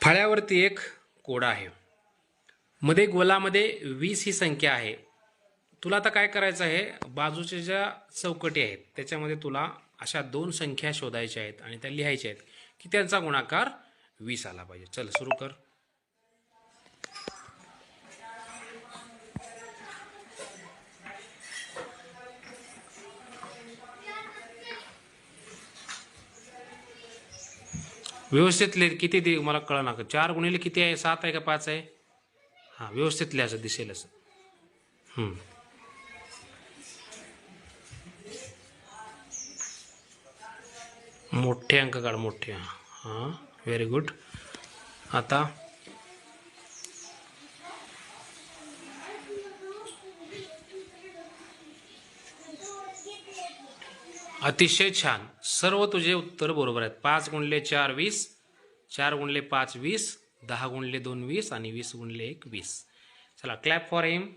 फळ्यावरती एक कोडा आहे, मध्ये गोलामध्ये 20 ही संख्या आहे. तुला आता काय करायचं आहे, बाजूच्या ज्या चौकटी आहेत त्याच्यामध्ये तुला अशा दोन संख्या शोधायच्या आहेत आणि त्या लिहायच्या आहेत की त्यांचा गुणाकार 20 आला पाहिजे. चल सुरू कर. व्यवस्थित लिह. किती दे मला कळ ना. 4 गुणिले किती आहे, 7 आहे का 5 आहे? हां, व्यवस्थित लिहायचं, दिसेल असं. मोठे अंक काढ, मोठे. हां, व्हेरी गुड. आता अतिशय छान, सर्व तुझे उत्तर बरोबर आहेत. 5 गुणिले 4 20, 4 गुणिले 5 20, 10 गुणिले 2 20 आणि 20 गुणिले 1 20. चला क्लॅप फॉर हिम.